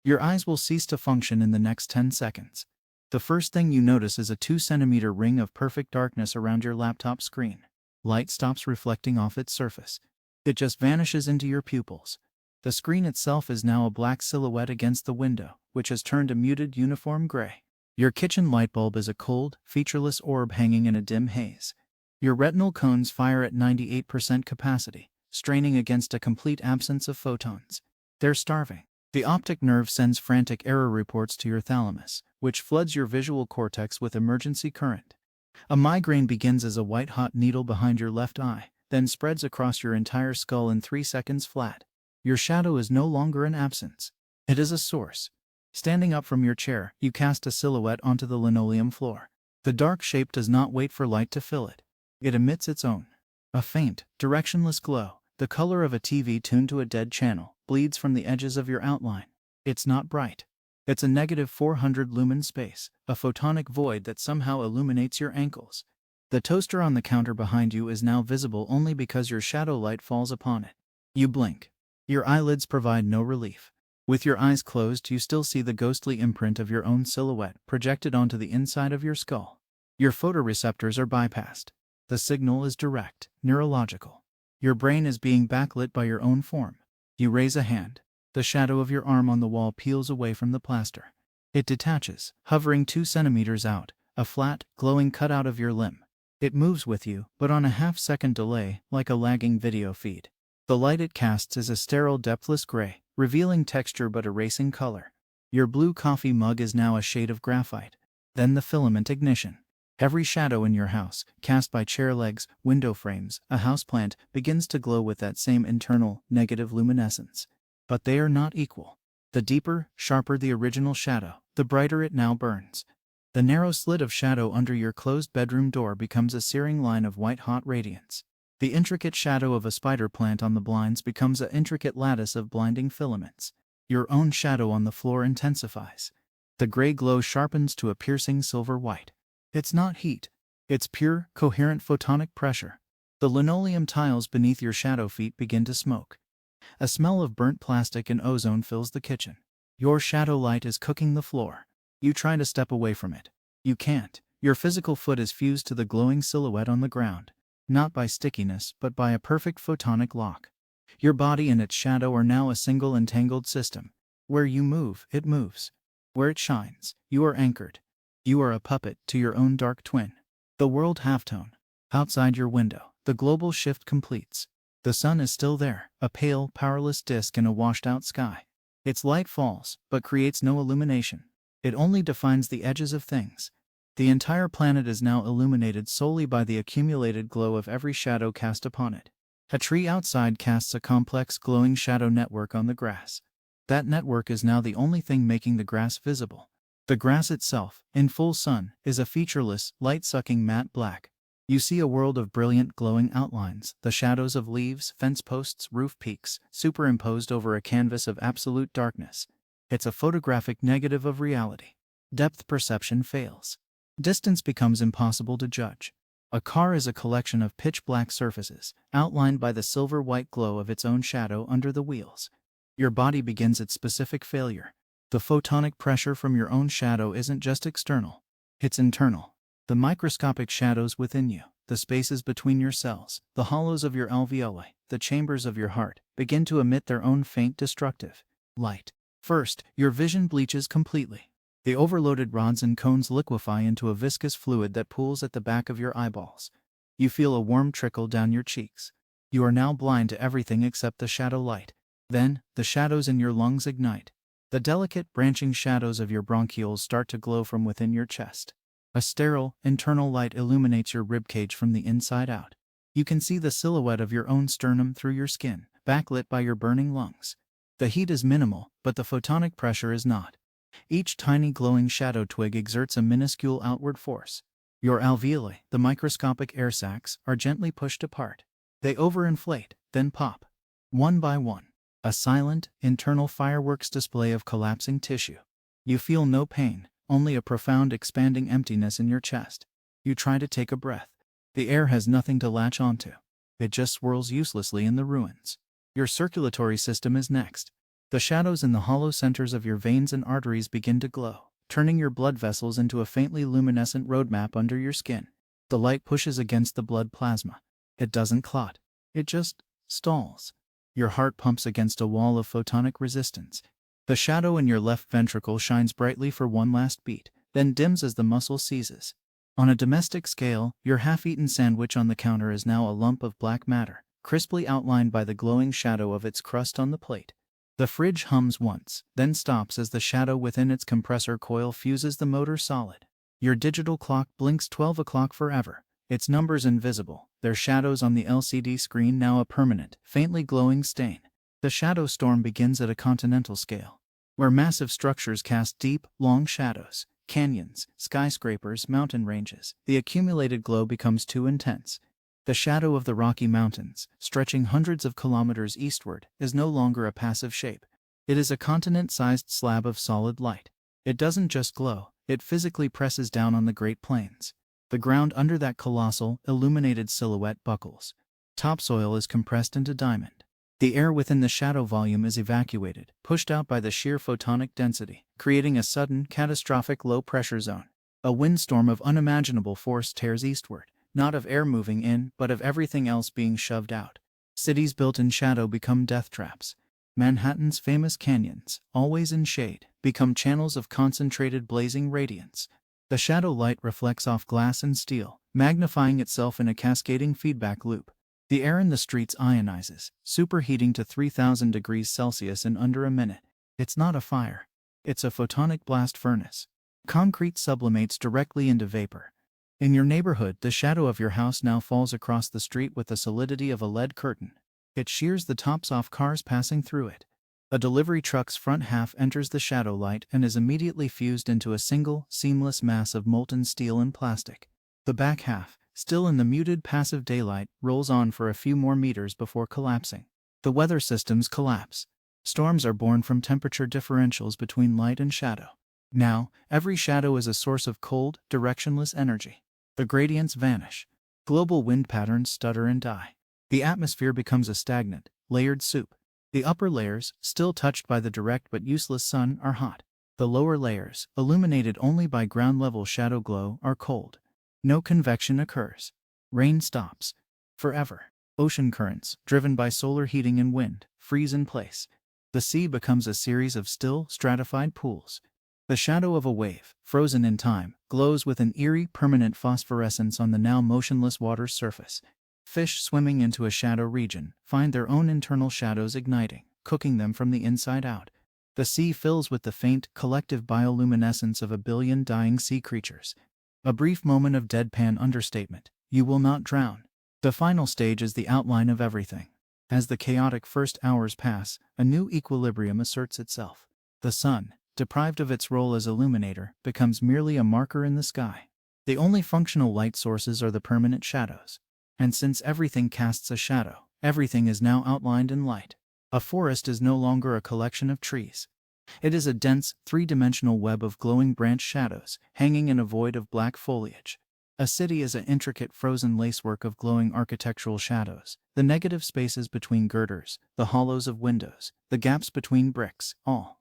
Your eyes will cease to function in the next 10 seconds. The first thing you notice is a 2 centimeter ring of perfect darkness around your laptop screen. Light stops reflecting off its surface. It just vanishes into your pupils. The screen itself is now a black silhouette against the window, which has turned a muted uniform gray. Your kitchen light bulb is a cold, featureless orb hanging in a dim haze. Your retinal cones fire at 98% capacity, straining against a complete absence of photons. They're starving. The optic nerve sends frantic error reports to your thalamus, which floods your visual cortex with emergency current. A migraine begins as a white-hot needle behind your left eye, then spreads across your entire skull in 3 seconds flat. Your shadow is no longer an absence. It is a source. Standing up from your chair, you cast a silhouette onto the linoleum floor. The dark shape does not wait for light to fill it. It emits its own. A faint, directionless glow, the color of a TV tuned to a dead channel, bleeds from the edges of your outline. It's not bright. It's a negative 400 lumen space, a photonic void that somehow illuminates your ankles. The toaster on the counter behind you is now visible only because your shadow light falls upon it. You blink. Your eyelids provide no relief. With your eyes closed, you still see the ghostly imprint of your own silhouette projected onto the inside of your skull. Your photoreceptors are bypassed. The signal is direct, neurological. Your brain is being backlit by your own form. You raise a hand. The shadow of your arm on the wall peels away from the plaster. It detaches, hovering 2 centimeters out, a flat, glowing cutout of your limb. It moves with you, but on a half-second delay, like a lagging video feed. The light it casts is a sterile depthless gray, revealing texture but erasing color. Your blue coffee mug is now a shade of graphite. Then the filament ignition. Every shadow in your house, cast by chair legs, window frames, a houseplant, begins to glow with that same internal, negative luminescence. But they are not equal. The deeper, sharper the original shadow, the brighter it now burns. The narrow slit of shadow under your closed bedroom door becomes a searing line of white-hot radiance. The intricate shadow of a spider plant on the blinds becomes an intricate lattice of blinding filaments. Your own shadow on the floor intensifies. The gray glow sharpens to a piercing silver white. It's not heat. It's pure, coherent photonic pressure. The linoleum tiles beneath your shadow feet begin to smoke. A smell of burnt plastic and ozone fills the kitchen. Your shadow light is cooking the floor. You try to step away from it. You can't. Your physical foot is fused to the glowing silhouette on the ground. Not by stickiness, but by a perfect photonic lock. Your body and its shadow are now a single entangled system. Where you move, it moves. Where it shines, you are anchored. You are a puppet to your own dark twin. The world halftone. Outside your window, the global shift completes. The sun is still there, a pale, powerless disk in a washed-out sky. Its light falls, but creates no illumination. It only defines the edges of things. The entire planet is now illuminated solely by the accumulated glow of every shadow cast upon it. A tree outside casts a complex, glowing shadow network on the grass. That network is now the only thing making the grass visible. The grass itself, in full sun, is a featureless, light-sucking matte black. You see a world of brilliant, glowing outlines, the shadows of leaves, fence posts, roof peaks, superimposed over a canvas of absolute darkness. It's a photographic negative of reality. Depth perception fails. Distance becomes impossible to judge. A car is a collection of pitch-black surfaces, outlined by the silver-white glow of its own shadow under the wheels. Your body begins its specific failure. The photonic pressure from your own shadow isn't just external. It's internal. The microscopic shadows within you, the spaces between your cells, the hollows of your alveoli, the chambers of your heart, begin to emit their own faint destructive light. First, your vision bleaches completely. The overloaded rods and cones liquefy into a viscous fluid that pools at the back of your eyeballs. You feel a warm trickle down your cheeks. You are now blind to everything except the shadow light. Then, the shadows in your lungs ignite. The delicate, branching shadows of your bronchioles start to glow from within your chest. A sterile, internal light illuminates your ribcage from the inside out. You can see the silhouette of your own sternum through your skin, backlit by your burning lungs. The heat is minimal, but the photonic pressure is not. Each tiny glowing shadow twig exerts a minuscule outward force. Your alveoli, the microscopic air sacs, are gently pushed apart. They overinflate, then pop. One by one. A silent, internal fireworks display of collapsing tissue. You feel no pain, only a profound expanding emptiness in your chest. You try to take a breath. The air has nothing to latch onto. It just swirls uselessly in the ruins. Your circulatory system is next. The shadows in the hollow centers of your veins and arteries begin to glow, turning your blood vessels into a faintly luminescent roadmap under your skin. The light pushes against the blood plasma. It doesn't clot. It just stalls. Your heart pumps against a wall of photonic resistance. The shadow in your left ventricle shines brightly for one last beat, then dims as the muscle seizes. On a domestic scale, your half-eaten sandwich on the counter is now a lump of black matter, crisply outlined by the glowing shadow of its crust on the plate. The fridge hums once, then stops as the shadow within its compressor coil fuses the motor solid. Your digital clock blinks 12 o'clock forever, its numbers invisible, their shadows on the LCD screen now a permanent, faintly glowing stain. The shadow storm begins at a continental scale, where massive structures cast deep, long shadows. Canyons, skyscrapers, mountain ranges. The accumulated glow becomes too intense. The shadow of the Rocky Mountains, stretching hundreds of kilometers eastward, is no longer a passive shape. It is a continent-sized slab of solid light. It doesn't just glow, it physically presses down on the Great Plains. The ground under that colossal, illuminated silhouette buckles. Topsoil is compressed into diamond. The air within the shadow volume is evacuated, pushed out by the sheer photonic density, creating a sudden, catastrophic low-pressure zone. A windstorm of unimaginable force tears eastward, not of air moving in, but of everything else being shoved out. Cities built in shadow become death traps. Manhattan's famous canyons, always in shade, become channels of concentrated blazing radiance. The shadow light reflects off glass and steel, magnifying itself in a cascading feedback loop. The air in the streets ionizes, superheating to 3,000 degrees Celsius in under a minute. It's not a fire. It's a photonic blast furnace. Concrete sublimates directly into vapor. In your neighborhood, the shadow of your house now falls across the street with the solidity of a lead curtain. It shears the tops off cars passing through it. A delivery truck's front half enters the shadow light and is immediately fused into a single, seamless mass of molten steel and plastic. The back half, still in the muted passive daylight, rolls on for a few more meters before collapsing. The weather systems collapse. Storms are born from temperature differentials between light and shadow. Now, every shadow is a source of cold, directionless energy. The gradients vanish. Global wind patterns stutter and die. The atmosphere becomes a stagnant, layered soup. The upper layers, still touched by the direct but useless sun, are hot. The lower layers, illuminated only by ground-level shadow glow, are cold. No convection occurs. Rain stops. Forever. Ocean currents, driven by solar heating and wind, freeze in place. The sea becomes a series of still, stratified pools. The shadow of a wave, frozen in time, glows with an eerie, permanent phosphorescence on the now motionless water's surface. Fish swimming into a shadow region find their own internal shadows igniting, cooking them from the inside out. The sea fills with the faint, collective bioluminescence of a billion dying sea creatures. A brief moment of deadpan understatement. You will not drown. The final stage is the outline of everything. As the chaotic first hours pass, a new equilibrium asserts itself. The sun, deprived of its role as illuminator, becomes merely a marker in the sky. The only functional light sources are the permanent shadows. And since everything casts a shadow, everything is now outlined in light. A forest is no longer a collection of trees. It is a dense, three-dimensional web of glowing branch shadows, hanging in a void of black foliage. A city is an intricate frozen lacework of glowing architectural shadows, the negative spaces between girders, the hollows of windows, the gaps between bricks, all